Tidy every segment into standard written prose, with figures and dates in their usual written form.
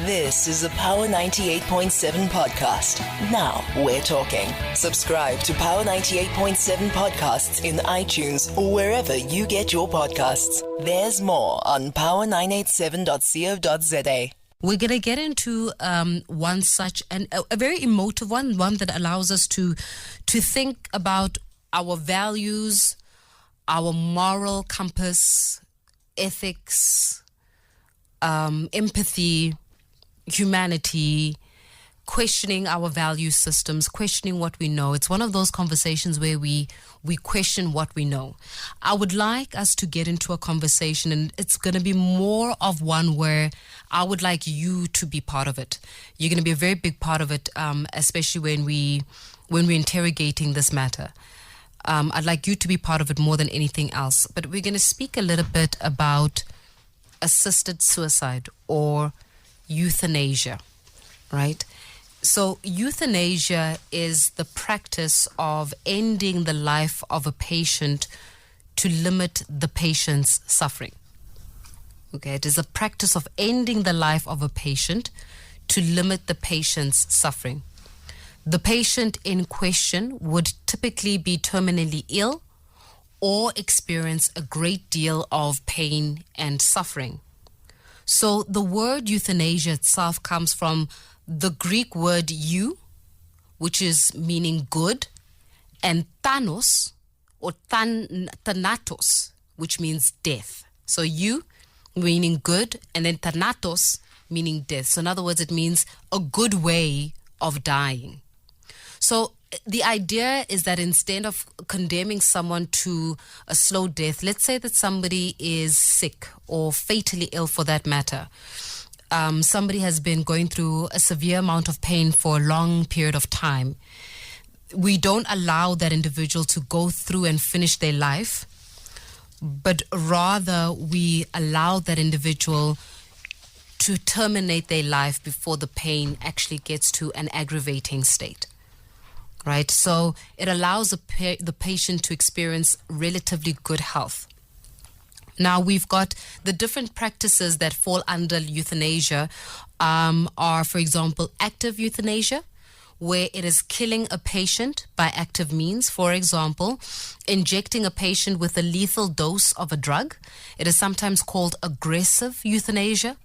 This is a Power 98.7 podcast. Now we're talking. Subscribe to Power 98.7 podcasts in iTunes or wherever you get your podcasts. There's more on power987.co.za. We're going to get into one such, and a very emotive one that allows us to think about our values, our moral compass, ethics, empathy, humanity, questioning our value systems, questioning what we know. It's one of those conversations where we question what we know. I would like us to get into a conversation, and it's going to be more of one where I would like you to be part of it. You're going to be a very big part of it, especially when we're interrogating this matter. I'd like you to be part of it more than anything else. But we're going to speak a little bit about assisted suicide or euthanasia, right? So euthanasia is the practice of ending the life of a patient to limit the patient's suffering. Okay, it is a practice of ending the life of a patient to limit the patient's suffering. The patient in question would typically be terminally ill or experience a great deal of pain and suffering. So the word euthanasia itself comes from the Greek word eu, which is meaning good, and thanos or thanatos, which means death. So eu meaning good, and then thanatos meaning death. So in other words, it means a good way of dying. So the idea is that instead of condemning someone to a slow death, let's say that somebody is sick or fatally ill for that matter. Somebody has been going through a severe amount of pain for a long period of time. We don't allow that individual to go through and finish their life, but rather we allow that individual to terminate their life before the pain actually gets to an aggravating state. Right, so it allows the patient to experience relatively good health. Now, we've got the different practices that fall under euthanasia are, for example, active euthanasia, where it is killing a patient by active means. For example, injecting a patient with a lethal dose of a drug. It is sometimes called aggressive euthanasia.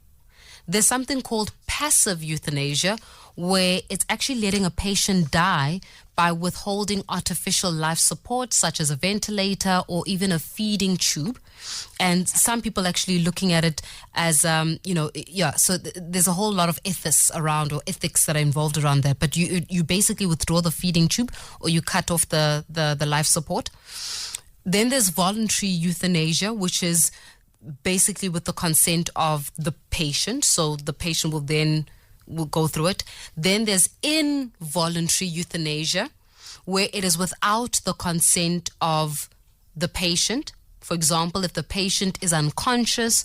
There's something called passive euthanasia, where it's actually letting a patient die by withholding artificial life support, such as a ventilator or even a feeding tube. And some people actually looking at it as, so there's a whole lot of ethics around, or ethics that are involved around that. But you basically withdraw the feeding tube, or you cut off the life support. Then there's voluntary euthanasia, which is basically with the consent of the patient. So the patient will go through it. Then there's involuntary euthanasia, where it is without the consent of the patient. For example, if the patient is unconscious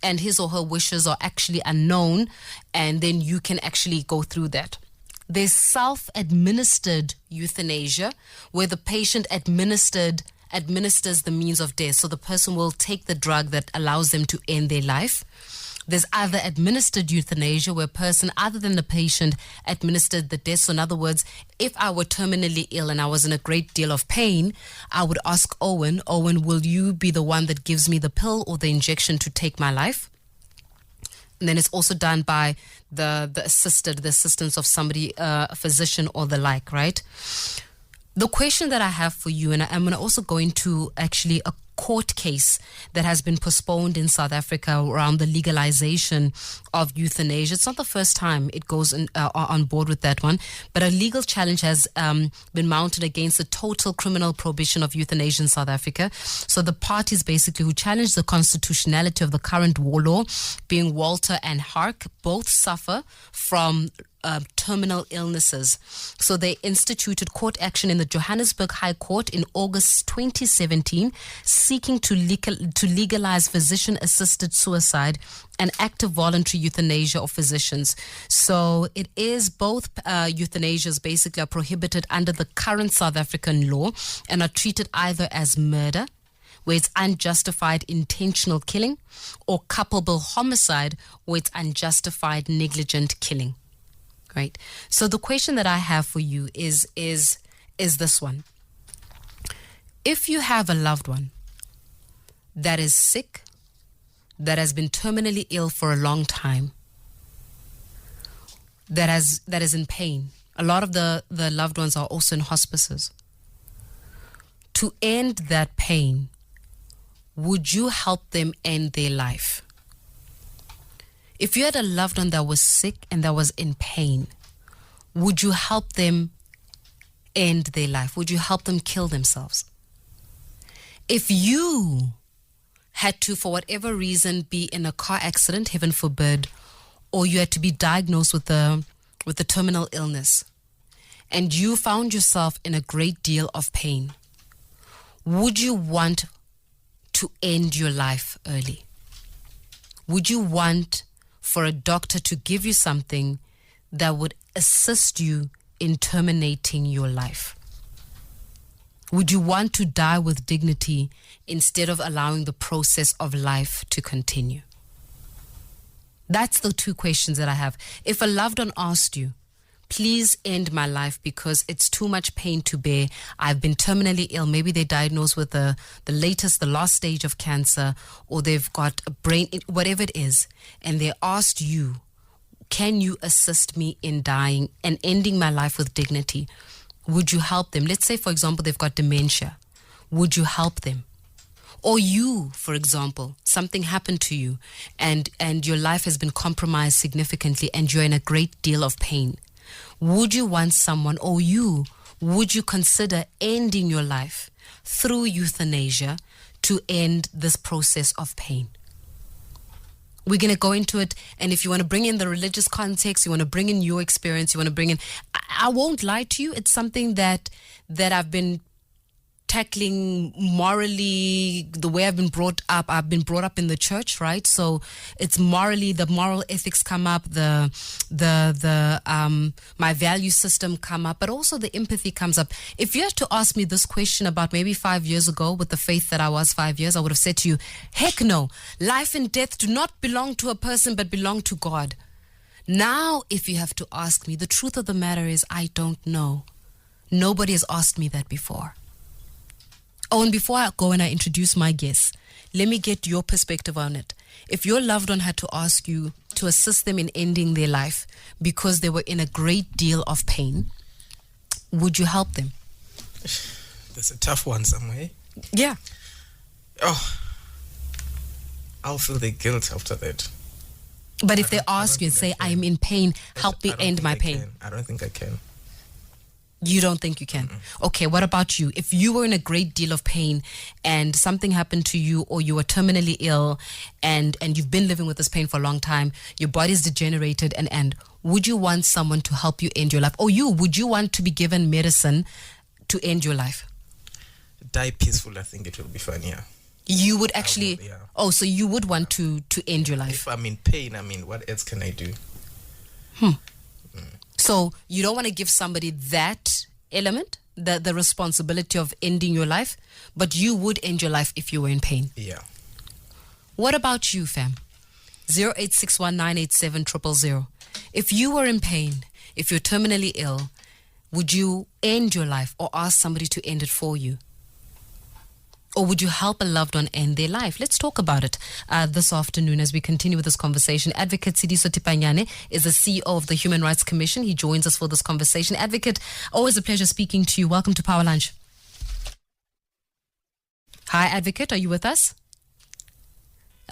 and his or her wishes are actually unknown, and then you can actually go through that. There's self-administered euthanasia, where the patient administers the means of death. So the person will take the drug that allows them to end their life. There's other administered euthanasia, where a person other than the patient administered the death. So in other words, if I were terminally ill and I was in a great deal of pain, I would ask Owen, will you be the one that gives me the pill or the injection to take my life? And then it's also done by the assistance of somebody, a physician or the like, right? The question that I have for you, and I'm going to also go into actually a court case that has been postponed in South Africa around the legalization of euthanasia. It's not the first time it goes on board with that one, but a legal challenge has been mounted against the total criminal prohibition of euthanasia in South Africa. So the parties basically who challenge the constitutionality of the current war law, being Walter and SAHRC, both suffer from terminal illnesses. So they instituted court action in the Johannesburg High Court in August 2017, seeking to legalize physician-assisted suicide and active voluntary euthanasia of physicians. So it is both euthanasias basically are prohibited under the current South African law and are treated either as murder, where it's unjustified intentional killing, or culpable homicide, where it's unjustified negligent killing. Right? So the question that I have for you is this one. If you have a loved one that is sick, that has been terminally ill for a long time, that is in pain. A lot of the loved ones are also in hospices. To end that pain, would you help them end their life? If you had a loved one that was sick and that was in pain, would you help them end their life? Would you help them kill themselves? If you had to, for whatever reason, be in a car accident, heaven forbid, or you had to be diagnosed with a terminal illness, and you found yourself in a great deal of pain, would you want to end your life early? Would you want for a doctor to give you something that would assist you in terminating your life? Would you want to die with dignity instead of allowing the process of life to continue? That's the two questions that I have. If a loved one asked you, please end my life because it's too much pain to bear, I've been terminally ill, maybe they're diagnosed with the last stage of cancer, or they've got a brain, whatever it is, and they asked you, can you assist me in dying and ending my life with dignity? Would you help them? Let's say, for example, they've got dementia. Would you help them? Or you, for example, something happened to you and your life has been compromised significantly and you're in a great deal of pain. Would you want someone, or would you consider ending your life through euthanasia to end this process of pain? We're going to go into it, and if you want to bring in the religious context, you want to bring in your experience, you want to bring in... I won't lie to you, it's something that I've been tackling morally, the way I've been brought up. I've been brought up in the church, right? So it's morally, the moral ethics come up, the my value system come up, but also the empathy comes up. If you had to ask me this question about maybe 5 years ago, with the faith that I was 5 years, I would have said to you, heck no, life and death do not belong to a person but belong to God. Now, if you have to ask me, the truth of the matter is I don't know. Nobody has asked me that before. Oh, and before I go and I introduce my guests, let me get your perspective on it. If your loved one had to ask you to assist them in ending their life because they were in a great deal of pain, would you help them? That's a tough one somewhere. Yeah. Oh, I'll feel the guilt after that. But if they ask you and say, I'm in pain, help me end my pain. I don't think I can. You don't think you can? Mm-mm. Okay, what about you? If you were in a great deal of pain and something happened to you, or you were terminally ill and you've been living with this pain for a long time, your body's degenerated and would you want someone to help you end your life? Or would you want to be given medicine to end your life? Die peaceful, I think it will be fun, yeah. You would actually... yeah. Oh, so you would want to end your life? If I'm in pain, what else can I do? So you don't want to give somebody that element, the responsibility of ending your life, but you would end your life if you were in pain. Yeah. What about you, fam? 0861987000. If you were in pain, if you're terminally ill, would you end your life or ask somebody to end it for you? Or would you help a loved one end their life? Let's talk about it this afternoon as we continue with this conversation. Advocate Adv Thipanyane is the CEO of the Human Rights Commission. He joins us for this conversation. Advocate, always a pleasure speaking to you. Welcome to Power Lunch. Hi, Advocate. Are you with us?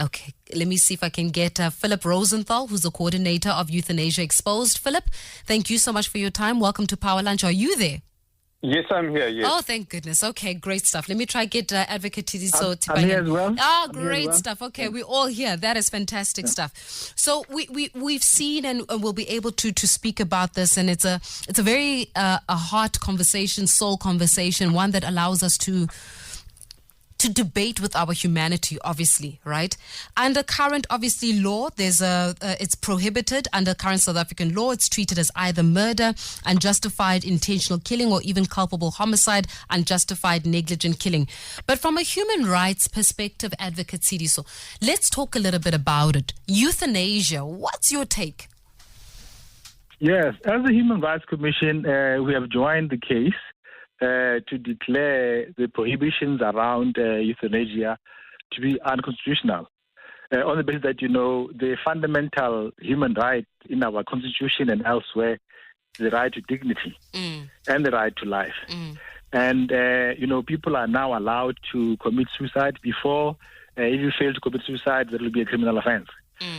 Okay, let me see if I can get Philip Rosenthal, who's the coordinator of Euthanasia Exposed. Philip, thank you so much for your time. Welcome to Power Lunch. Are you there? Yes, I'm here, yes. Oh, thank goodness. Okay, great stuff. Let me try get Advocate Thipanyane. I'm here as well. Ah, great stuff. Okay, we're all here. That is fantastic stuff. So we've seen and we'll be able to speak about this, and it's a very a heart conversation, soul conversation, one that allows us to to debate with our humanity, obviously, right? Under current, obviously, law, it's prohibited. Under current South African law, it's treated as either murder, unjustified intentional killing, or even culpable homicide, unjustified negligent killing. But from a human rights perspective, Advocate Sidiso, let's talk a little bit about it. Euthanasia, what's your take? Yes, as the Human Rights Commission, we have joined the case to declare the prohibitions around euthanasia to be unconstitutional. On the basis that, the fundamental human right in our constitution and elsewhere, the right to dignity and the right to life. And, people are now allowed to commit suicide. Before, if you fail to commit suicide, there will be a criminal offense.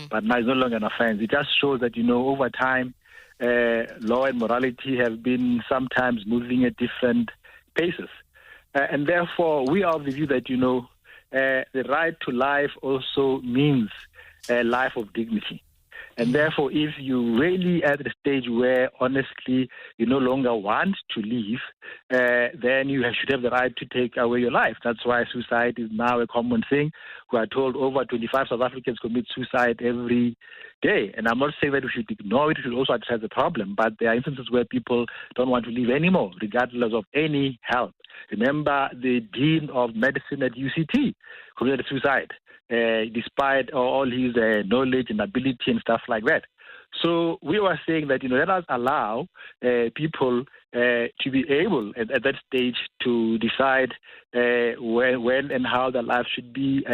But now it's no longer an offense. It just shows that, over time, law and morality have been sometimes moving at different paces. And therefore, we are of the view that, the right to life also means a life of dignity. And therefore, if you really at the stage where, honestly, you no longer want to live, then you should have the right to take away your life. That's why suicide is now a common thing. We are told over 25 South Africans commit suicide every day. And I'm not saying that we should ignore it. We should also address the problem. But there are instances where people don't want to live anymore, regardless of any help. Remember, the Dean of Medicine at UCT committed suicide, despite all his knowledge and ability and stuff like that. So we were saying that, let us allow people to be able at that stage to decide when and how their life should be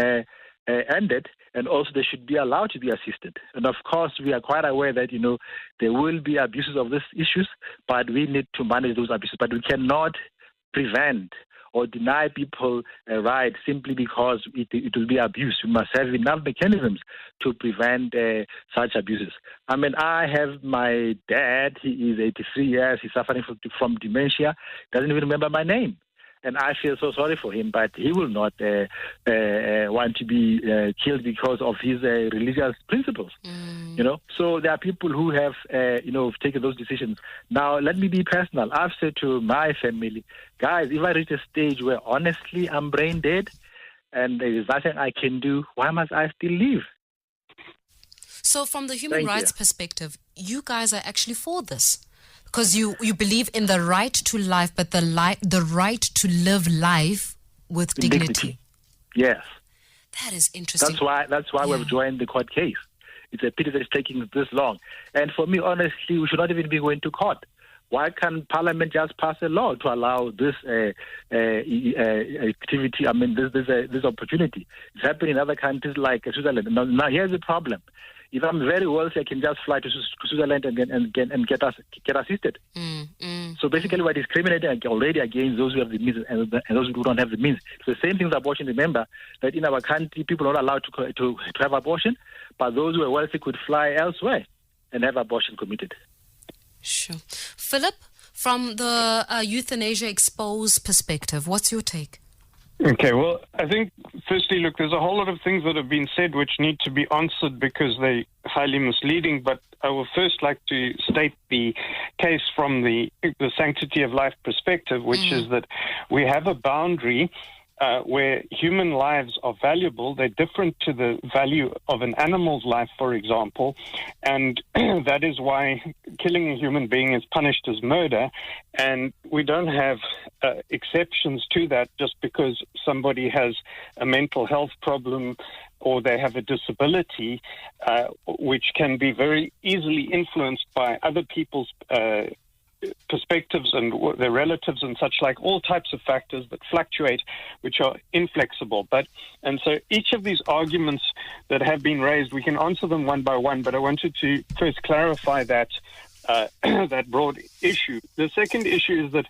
ended, and also they should be allowed to be assisted. And of course, we are quite aware that, there will be abuses of these issues, but we need to manage those abuses. But we cannot prevent or deny people a right simply because it will be abuse. We must have enough mechanisms to prevent such abuses. I mean, I have my dad. He is 83 years. He's suffering from dementia. Doesn't even remember my name. And I feel so sorry for him, but he will not want to be killed because of his religious principles. So there are people who have, taken those decisions. Now, let me be personal. I've said to my family, guys, if I reach a stage where honestly I'm brain dead and there is nothing I can do, why must I still live? So from the human rights perspective, you guys are actually for this. Because you believe in the right to life, but the right to live life with dignity. Yes. That is interesting. That's why we've joined the court case. It's a pity that it's taking this long. And for me, honestly, we should not even be going to court. Why can't Parliament just pass a law to allow this activity? I mean, this opportunity. It's happening in other countries like Switzerland. Now here's the problem. If I'm very wealthy, I can just fly to Switzerland and get assisted. So basically, we're discriminating already against those who have the means and those who don't have the means. It's the same thing with abortion. Remember that in our country, people are not allowed to have abortion, but those who are wealthy could fly elsewhere and have abortion committed. Sure. Philip, from the Euthanasia Exposed perspective, what's your take? Okay, well, I think, firstly, look, there's a whole lot of things that have been said which need to be answered because they're highly misleading, but I will first like to state the case from the sanctity of life perspective, which is that we have a boundary where human lives are valuable. They're different to the value of an animal's life, for example, and that is why killing a human being is punished as murder, and we don't have exceptions to that just because somebody has a mental health problem or they have a disability, which can be very easily influenced by other people's perspectives and their relatives and such, like all types of factors that fluctuate, which are inflexible. And so each of these arguments that have been raised, we can answer them one by one, but I wanted to first clarify that that broad issue. The second issue is that,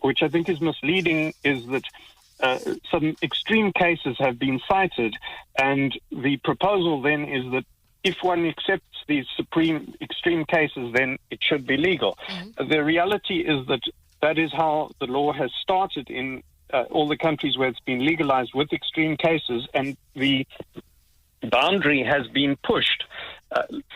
which I think is misleading, is that some extreme cases have been cited, and the proposal then is that if one accepts these extreme cases, then it should be legal. The reality is that is how the law has started in all the countries where it's been legalized with extreme cases, and the boundary has been pushed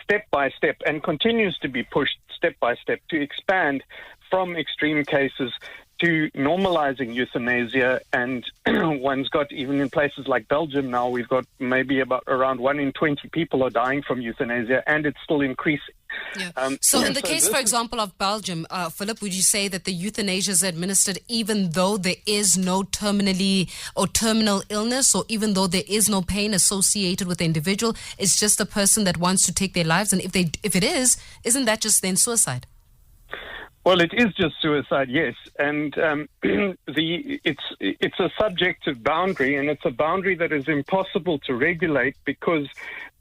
step by step and continues to be pushed step by step to expand from extreme cases to normalizing euthanasia, and one's got, even in places like Belgium now, we've got maybe about around 1 in 20 people are dying from euthanasia, and it's still increasing. Yeah. So in the case, for example, of Belgium, Philip, would you say that the euthanasia is administered even though there is no terminally or terminal illness, or even though there is no pain associated with the individual? It's just a person that wants to take their lives, and if it is, isn't that just then suicide? Well, it is just suicide, yes, and it's a subjective boundary, and it's a boundary that is impossible to regulate because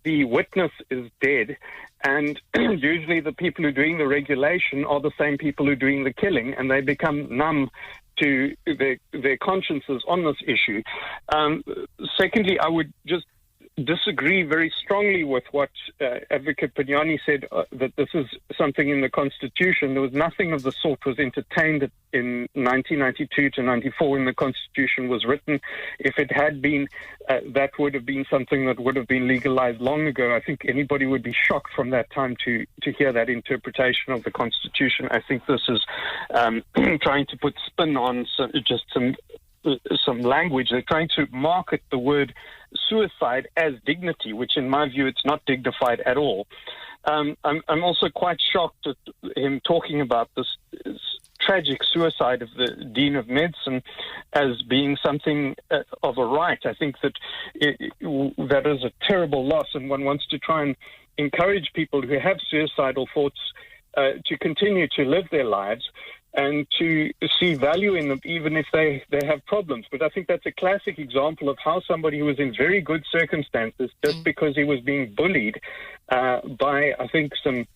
the witness is dead, and usually the people who are doing the regulation are the same people who are doing the killing, and they become numb to their consciences on this issue. Secondly, I would just disagree very strongly with what Advocate Thipanyane said, that this is something in the Constitution. There was nothing of the sort was entertained in 1992 to 94 when the Constitution was written. If it had been, that would have been something that would have been legalized long ago. I think anybody would be shocked from that time to hear that interpretation of the Constitution. I think this is trying to put spin on some language. They're trying to market the word suicide as dignity, which in my view, it's not dignified at all. I'm also quite shocked at him talking about this tragic suicide of the Dean of Medicine as being something of a right. I think that that is a terrible loss, and one wants to try and encourage people who have suicidal thoughts to continue to live their lives and to see value in them, even if they have problems. But I think that's a classic example of how somebody who was in very good circumstances, just because he was being bullied by, I think, some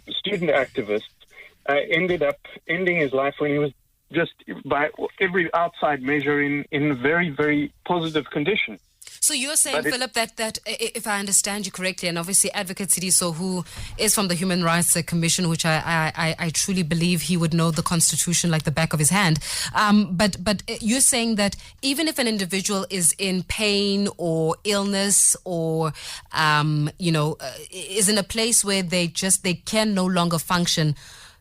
student activists, ended up ending his life when he was just, by every outside measure, in a very, very positive condition. So you're saying, Philip, that if I understand you correctly, and obviously Advocate Sidiso, who is from the Human Rights Commission, which I truly believe he would know the Constitution like the back of his hand, but you're saying that even if an individual is in pain or illness or is in a place where they can no longer function,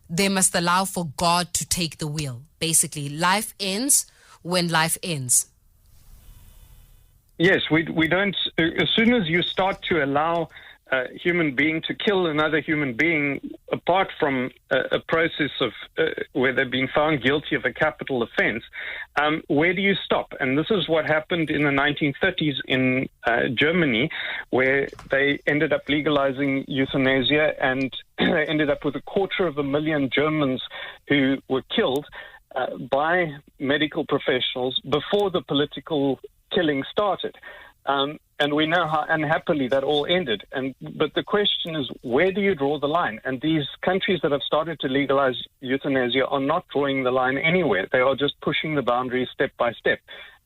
they must allow for God to take the wheel. Basically, life ends when life ends. Yes, we don't. As soon as you start to allow a human being to kill another human being, apart from a process of where they've been found guilty of a capital offense, where do you stop? And this is what happened in the 1930s in Germany, where they ended up legalizing euthanasia, and ended up with 250,000 Germans who were killed by medical professionals before the political killing started. And we know how unhappily that all ended. But the question is, where do you draw the line? And these countries that have started to legalize euthanasia are not drawing the line anywhere. They are just pushing the boundaries step by step.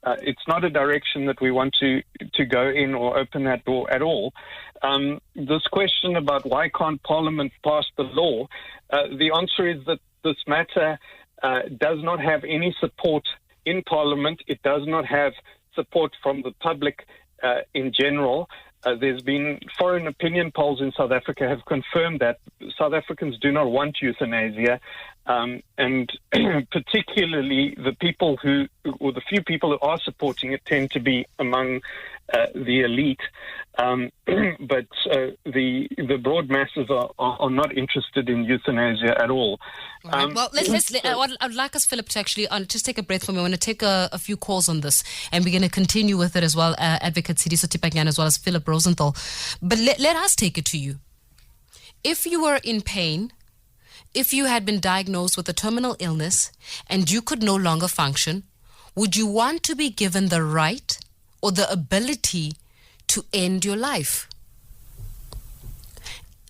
It's not a direction that we want to go in or open that door at all. This question about why can't Parliament pass the law, the answer is that this matter does not have any support in Parliament. It does not have support from the public in general. There's been foreign opinion polls in South Africa have confirmed that South Africans do not want euthanasia, and particularly the people the few people who are supporting it tend to be among the elite, but the broad masses are not interested in euthanasia at all. Right. Well, I'd like us, Philip, to actually just take a breath for me. I want to take a few calls on this, and we're going to continue with it as well, Advocate Sidiso Thipanyane as well as Philip Rosenthal. But let us take it to you. If you were in pain, if you had been diagnosed with a terminal illness and you could no longer function, would you want to be given the right or the ability to end your life?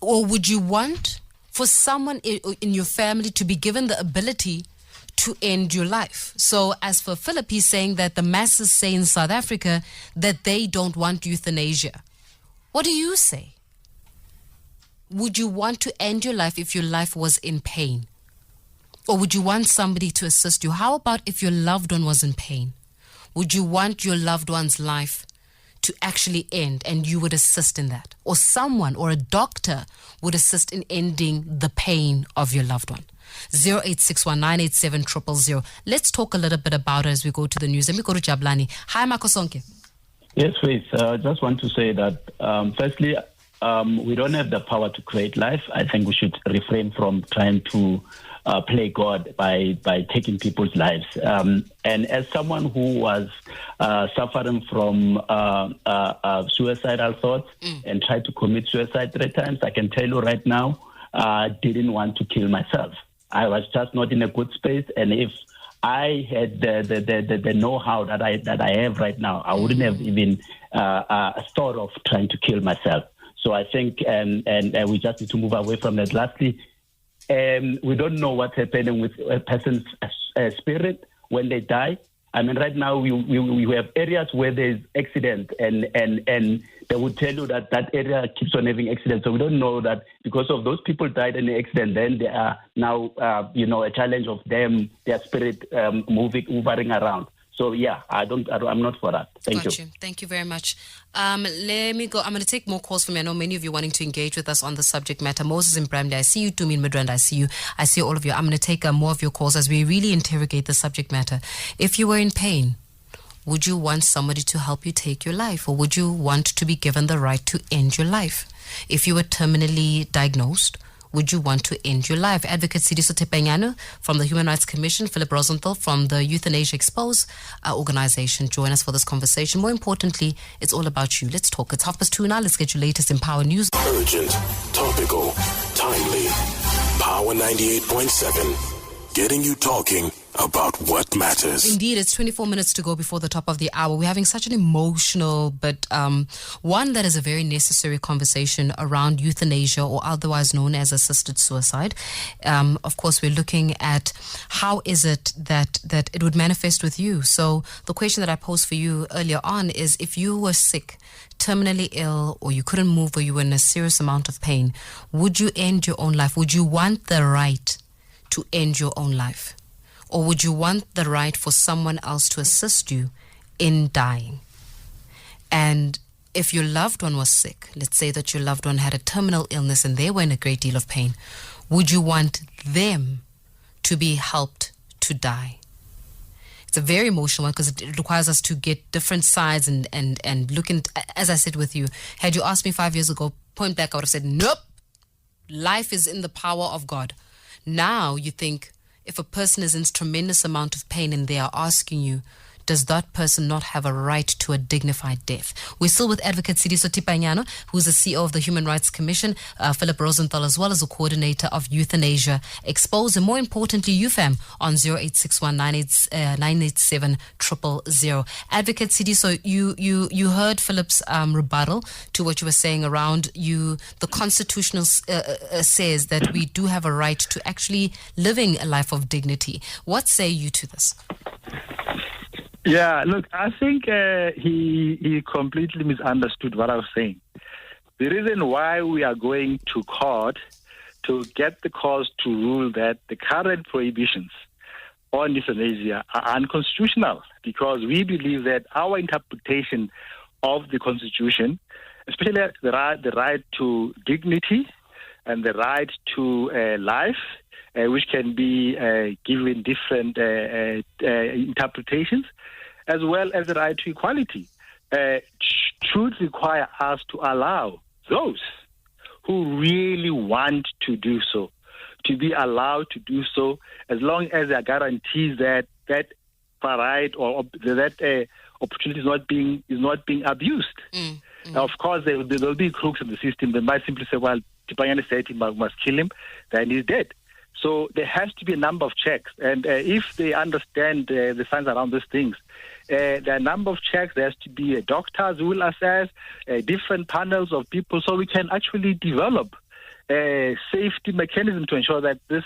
Or would you want for someone in your family to be given the ability to end your life? So as for Philip, he's saying that the masses say in South Africa that they don't want euthanasia. What do you say? Would you want to end your life if your life was in pain? Or would you want somebody to assist you? How about if your loved one was in pain? Would you want your loved one's life to actually end and you would assist in that? Or someone or a doctor would assist in ending the pain of your loved one? 0861 987 000. Let's talk a little bit about it as we go to the news. Let me go to Jabulani. Hi, Makosonke. Yes, Faith. I just want to say that, firstly, we don't have the power to create life. I think we should refrain from trying to play God by taking people's lives. And as someone who was suffering from suicidal thoughts and tried to commit suicide 3 times, I can tell you right now, I didn't want to kill myself. I was just not in a good space, and if I had the know-how that I have right now, I wouldn't have even thought of trying to kill myself. So I think, and we just need to move away from that. Lastly, we don't know what's happening with a person's spirit when they die. I mean, right now we have areas where there's accident, and they would tell you that area keeps on having accidents. So we don't know that because of those people died in the accident, then there are now a challenge of them, their spirit moving around. So yeah, I'm not for that. Thank you. Thank you very much. Let me go. I'm going to take more calls from you. I know many of you wanting to engage with us on the subject matter. Moses in Bramley, I see you. Tumin Midrand, I see you. I see all of you. I'm going to take more of your calls as we really interrogate the subject matter. If you were in pain, would you want somebody to help you take your life, or would you want to be given the right to end your life? If you were terminally diagnosed, would you want to end your life? Adv Thipanyane from the Human Rights Commission, Philip Rosenthal from the Euthanasia Expose organization join us for this conversation. More importantly, it's all about you. Let's talk. It's 2:30 now. Let's get your latest in Power News. Urgent, topical, timely. Power 98.7. Getting you talking about what matters. Indeed, it's 24 minutes to go before the top of the hour. We're having such an emotional, but one that is a very necessary conversation around euthanasia, or otherwise known as assisted suicide. Of course, we're looking at how is it that it would manifest with you. So the question that I posed for you earlier on is, if you were sick, terminally ill, or you couldn't move, or you were in a serious amount of pain, would you end your own life? Would you want the right to end your own life? Or would you want the right for someone else to assist you in dying? And if your loved one was sick, let's say that your loved one had a terminal illness and they were in a great deal of pain, would you want them to be helped to die? It's a very emotional one because it requires us to get different sides and look in. As I said with you, had you asked me 5 years ago, point blank, I would have said, nope, life is in the power of God. Now you think, if a person is in tremendous amount of pain and they are asking you, does that person not have a right to a dignified death? We're still with Adv Thipanyane, who's the CEO of the Human Rights Commission, Philip Rosenthal, as well as the coordinator of Euthanasia Expose, and more importantly, UFAM on 0861 987 000. Advocate CD, so you heard Philip's rebuttal to what you were saying around the Constitutional says that we do have a right to actually living a life of dignity. What say you to this? Yeah, look, I think he completely misunderstood what I was saying. The reason why we are going to court to get the courts to rule that the current prohibitions on euthanasia are unconstitutional, because we believe that our interpretation of the Constitution, especially the right to dignity and the right to life, which can be given different interpretations, as well as the right to equality, should require us to allow those who really want to do so to be allowed to do so, as long as there are guarantees that right or that opportunity is not being abused. Now, of course, there will be crooks in the system. They might simply say, well, Thipanyane said he must kill him, then he's dead. So there has to be a number of checks. And if they understand the science around these things, there are a number of checks. There has to be doctors who will assess different panels of people, so we can actually develop a safety mechanism to ensure that this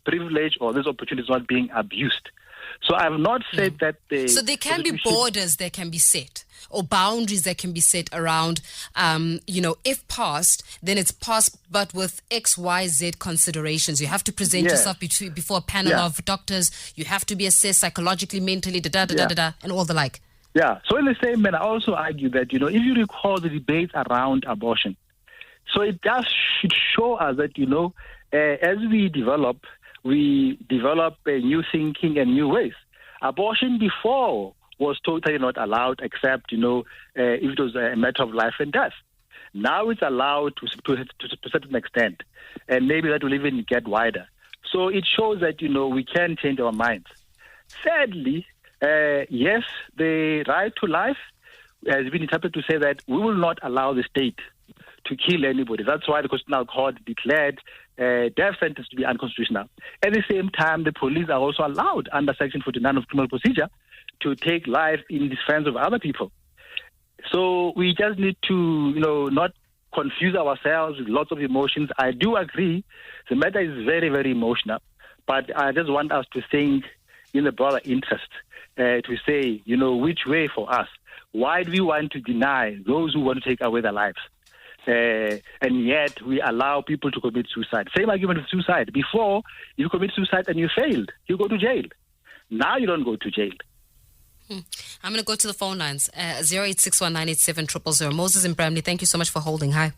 privilege or this opportunity is not being abused. So I have not said that So there can be borders that can be set, or boundaries that can be set around, if passed, then it's passed, but with X, Y, Z considerations. You have to present yourself before a panel of doctors. You have to be assessed psychologically, mentally, and all the like. Yeah. So in the same manner, I also argue that, if you recall the debate around abortion, so it should show us that, as we develop we develop new thinking and new ways. Abortion before was totally not allowed, except, if it was a matter of life and death. Now it's allowed to a certain extent, and maybe that will even get wider. So it shows that, we can change our minds. Sadly, yes, the right to life has been interpreted to say that we will not allow the state to kill anybody. That's why the Constitutional Court declared death sentence to be unconstitutional. At the same time, the police are also allowed under Section 49 of Criminal Procedure to take life in defense of other people. So we just need to, not confuse ourselves with lots of emotions. I do agree the matter is very, very emotional, but I just want us to think in the broader interest, to say, which way for us? Why do we want to deny those who want to take away their lives? And yet we allow people to commit suicide. Same argument with suicide. Before, you commit suicide and you failed, you go to jail. Now you don't go to jail. I'm going to go to the phone lines. 0861987000. Moses in Bramley, thank you so much for holding. Hi.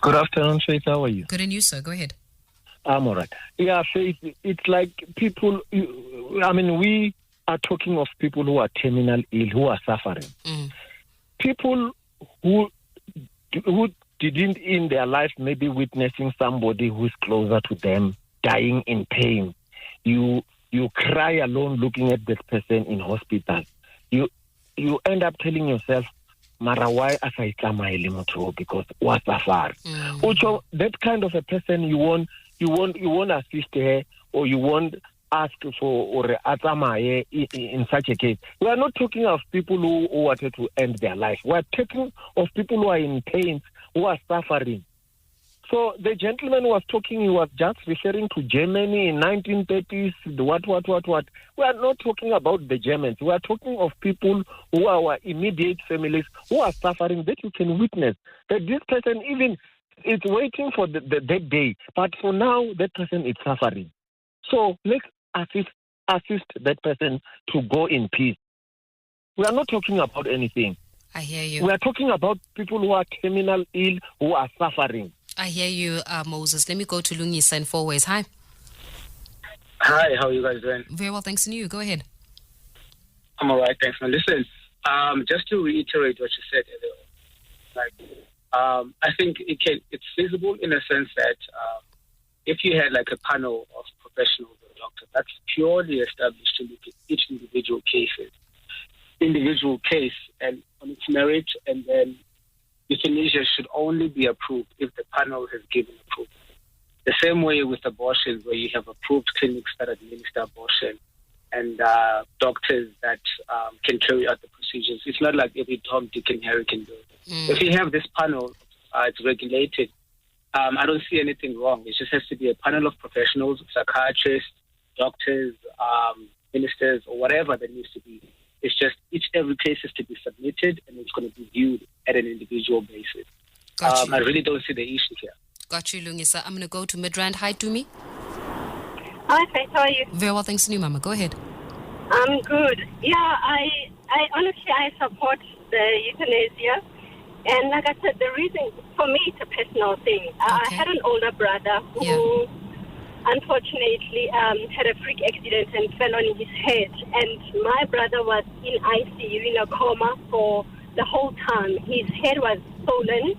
Good afternoon, Faith. How are you? Good, and you, sir? Go ahead. I'm all right. Yeah, Faith, it's like people, we are talking of people who are terminal ill, who are suffering. People who didn't in their life maybe witnessing somebody who's closer to them dying in pain. You cry alone looking at that person in hospital. You end up telling yourself, Mara, why because what's afar? Also, that kind of a person you won't assist her, or you won't ask for or atamaye in such a case. We are not talking of people who wanted to end their life. We are talking of people who are in pain, who are suffering. So the gentleman who was talking, he was just referring to Germany in 1930s, what. We are not talking about the Germans. We are talking of people who are our immediate families, who are suffering, that you can witness that this person even is waiting for that day. But for now, that person is suffering. So let's assist that person to go in peace. We are not talking about anything. I hear you. We are talking about people who are terminal ill, who are suffering. I hear you, Moses. Let me go to Lungisa in 4 ways. Hi. Hi, how are you guys doing? Very well, thanks to you. Go ahead. I'm all right, thanks, man. Listen, just to reiterate what you said earlier, I think it's feasible in a sense that if you had like a panel of professionals or doctors, that's purely established to look at each individual case and on its merit, and then euthanasia should only be approved if the panel has given approval. The same way with abortion, where you have approved clinics that administer abortion and doctors that can carry out the procedures. It's not like every Tom, Dick, and Harry can do it. If you have this panel, it's regulated. I don't see anything wrong. It just has to be a panel of professionals, psychiatrists, doctors, ministers, or whatever that needs to be. It's just every case has to be submitted, and it's going to be viewed at an individual basis. I really don't see the issue here. Got you, Lungisa. I'm going to go to Midrand. Hi, Tumi. Hi, Faith. How are you? Very well, thanks to you, Mama. Go ahead. I'm good. Yeah, I honestly, I support the euthanasia. And like I said, the reason, for me, it's a personal thing. Okay. I had an older brother who unfortunately had a freak accident and fell on his head. And my brother was in ICU in a coma for the whole time. His head was swollen.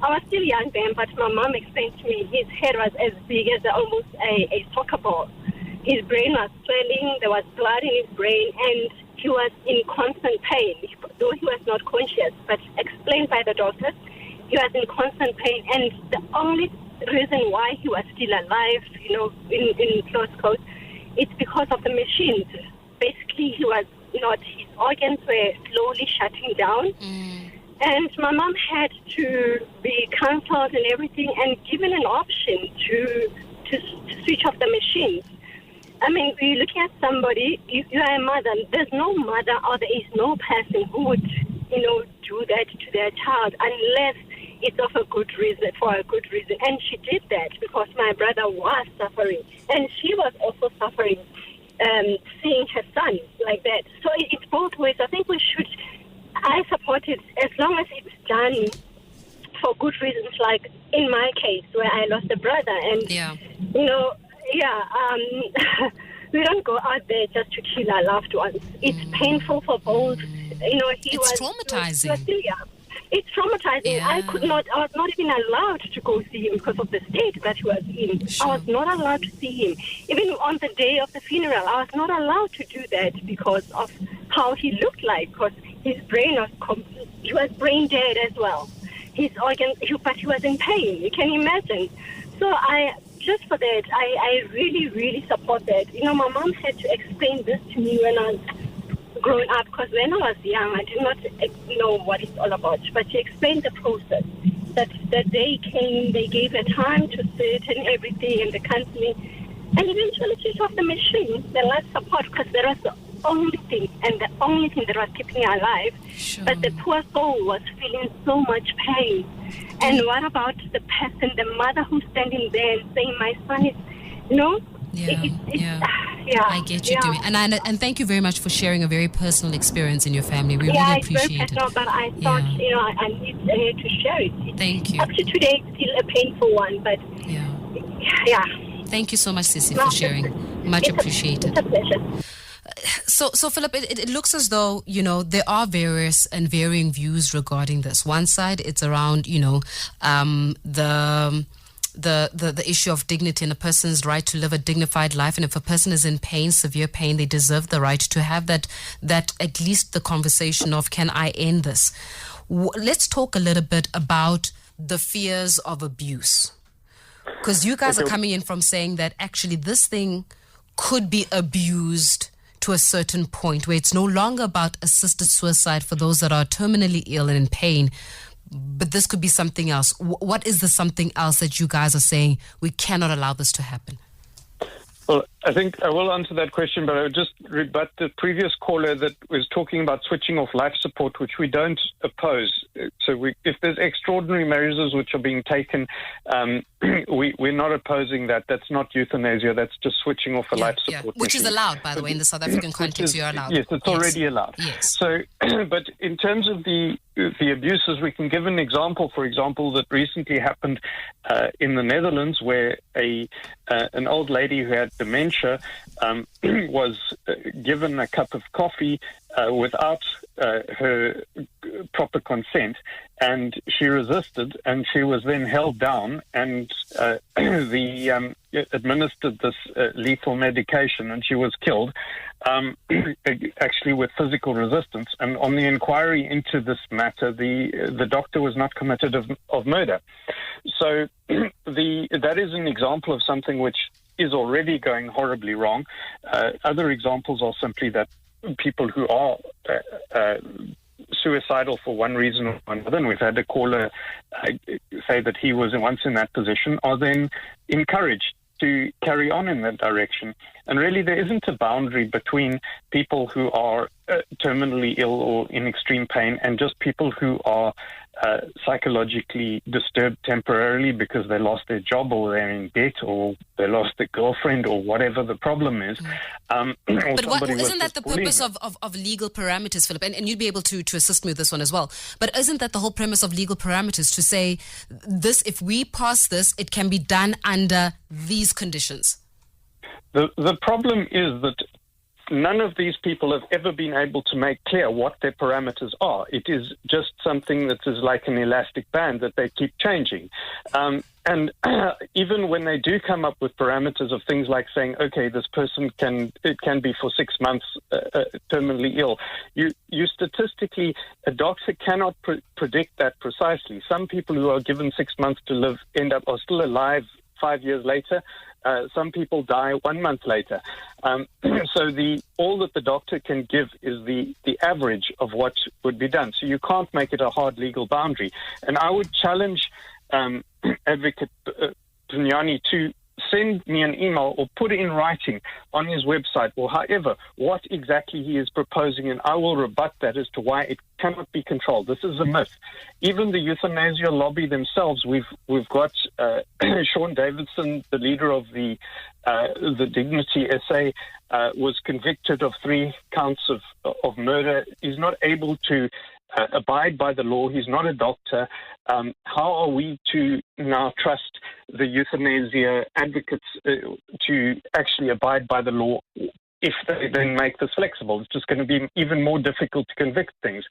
I was still young then, but my mom explained to me his head was as big as almost a soccer ball. His brain was swelling, there was blood in his brain, and he was in constant pain, though he was not conscious, but explained by the doctors, he was in constant pain. And the only reason why he was still alive, in close quotes, it's because of the machines. Basically, his organs were slowly shutting down. And my mom had to be counseled and everything and given an option to switch off the machines. I mean, we're looking at somebody, you are a mother, there's no mother or there is no person who would, do that to their child unless it's for a good reason. And she did that because my brother was suffering. And she was also suffering seeing her son like that. So it's both ways. I think I support it as long as it's done for good reasons, like in my case where I lost a brother. And, we don't go out there just to kill our loved ones. It's painful for both. It's traumatizing. He was still young. It's traumatizing. Yeah. I was not even allowed to go see him because of the state that he was in. Sure. I was not allowed to see him. Even on the day of the funeral, I was not allowed to do that because of how he looked like, because his brain he was brain dead as well. His organs, but he was in pain. You can imagine. So just for that, I really, really support that. My mom had to explain this to me when I was growing up, because when I was young, I did not know what it's all about. But she explained the process. That they came, they gave her time to sit and everything, and the counseling, and eventually switch off the machine, the life support, because that was the only thing, and the only thing that was keeping her alive. Sure. But the poor soul was feeling so much pain. And what about the person, the mother who's standing there and saying, my son is, I get you, Dumi. And thank you very much for sharing a very personal experience in your family. We really appreciate it's very personal, but I thought, I need to share it. Thank you. Up to today, it's still a painful one, but Thank you so much, Sissy, for sharing. Much appreciated. It's a pleasure. So Philip, it looks as though, there are various and varying views regarding this. One side, it's around, the issue of dignity and a person's right to live a dignified life. And if a person is in pain, severe pain, they deserve the right to have that at least the conversation of, can I end this? Let's talk a little bit about the fears of abuse. Because you guys are coming in from saying that actually this thing could be abused to a certain point where it's no longer about assisted suicide for those that are terminally ill and in pain, but this could be something else. What is the something else that you guys are saying we cannot allow this to happen? Well, I think I will answer that question, but I would just rebut the previous caller that was talking about switching off life support, which we don't oppose. So if there's extraordinary measures which are being taken, we're not opposing that. That's not euthanasia. That's just switching off a life support. Which is allowed, by the way, in the South African context. You're allowed. Yes, it's already allowed. Yes. So, but in terms of the abuses, we can give an example. For example, that recently happened in the Netherlands, where an old lady who had dementia was given a cup of coffee without her proper consent, and she resisted, and she was then held down and administered this lethal medication, and she was killed, actually with physical resistance. And on the inquiry into this matter, the doctor was not convicted of murder. So that is an example of something which is already going horribly wrong. Other examples are simply that people who are suicidal for one reason or another, and we've had a caller say that he was once in that position, are then encouraged to carry on in that direction. And really, there isn't a boundary between people who are terminally ill or in extreme pain and just people who are psychologically disturbed temporarily because they lost their job or they're in debt or they lost their girlfriend or whatever the problem is. But isn't that the purpose of legal parameters, Philip? And you'd be able to assist me with this one as well. But isn't that the whole premise of legal parameters, to say this, if we pass this, it can be done under these conditions? The problem is that none of these people have ever been able to make clear what their parameters are. It is just something that is like an elastic band that they keep changing. And even when they do come up with parameters of things like saying, okay, this person can be for 6 months terminally ill, you statistically, a doctor cannot predict that precisely. Some people who are given 6 months to live are still alive 5 years later. Some people die 1 month later. So all that the doctor can give is the average of what would be done. So you can't make it a hard legal boundary. And I would challenge Advocate Thipanyane to send me an email or put it in writing on his website or however what exactly he is proposing, and I will rebut that as to why it cannot be controlled. This is a myth. Even the euthanasia lobby themselves, we've got Sean Davidson, the leader of the Dignity SA, was convicted of 3 counts of murder. He's not able to abide by the law. He's not a doctor. How are we to now trust the euthanasia advocates to actually abide by the law if they then make this flexible? It's just going to be even more difficult to convict things.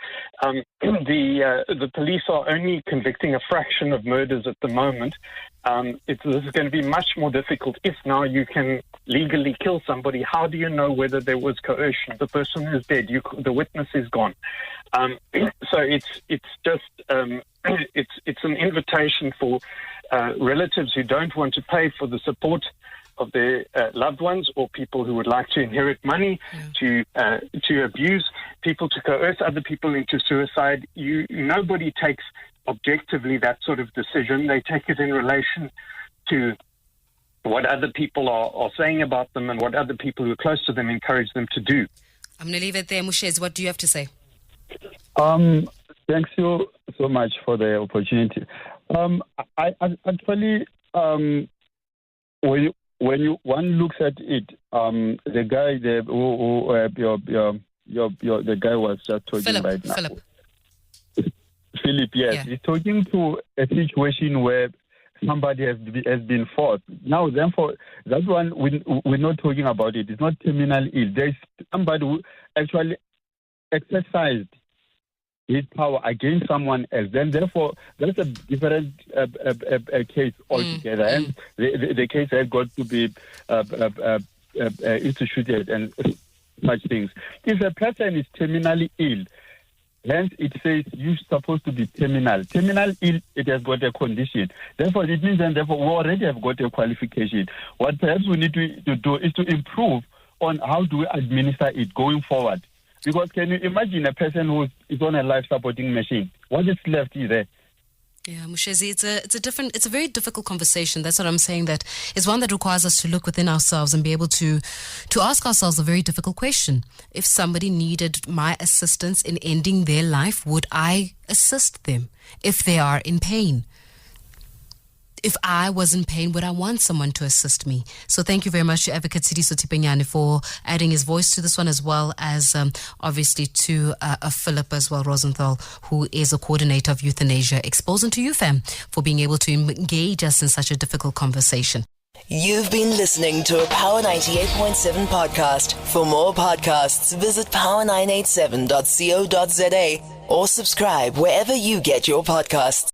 The police are only convicting a fraction of murders at the moment. This is going to be much more difficult if now you can legally kill somebody. How do you know whether there was coercion? The person is dead. The witness is gone. So it's just it's an invitation for relatives who don't want to pay for the support of their loved ones, or people who would like to inherit money, to abuse people, to coerce other people into suicide. Nobody takes objectively that sort of decision. They take it in relation to what other people are saying about them and what other people who are close to them encourage them to do. I'm going to leave it there. Mushez, what do you have to say? Thanks you so much for the opportunity. I actually, when one looks at it, the guy the guy was just talking Philip, right now. Philip, yes, yeah. He's talking to a situation where somebody has been forced. Now, therefore, that one we're not talking about it. It's not terminal ill. There's somebody who actually exercised his power against someone else. Then, therefore, that's a different case altogether. And the case has got to be instituted and such things. If a person is terminally ill, hence it says you're supposed to be terminal. Terminal ill, it has got a condition. Therefore, it means we already have got a qualification. What perhaps we need to do is to improve on how do we administer it going forward. Because can you imagine a person who is on a life-supporting machine? What is left is there? Yeah, Mushezi, it's a very difficult conversation. That's what I'm saying. That is one that requires us to look within ourselves and be able to ask ourselves a very difficult question. If somebody needed my assistance in ending their life, would I assist them if they are in pain? If I was in pain, would I want someone to assist me? So thank you very much to Adv Thipanyane for adding his voice to this one, as well as obviously to Philip as well, Rosenthal, who is a coordinator of Euthanasia, Exposing to You Fam, for being able to engage us in such a difficult conversation. You've been listening to a Power 98.7 podcast. For more podcasts, visit power987.co.za or subscribe wherever you get your podcasts.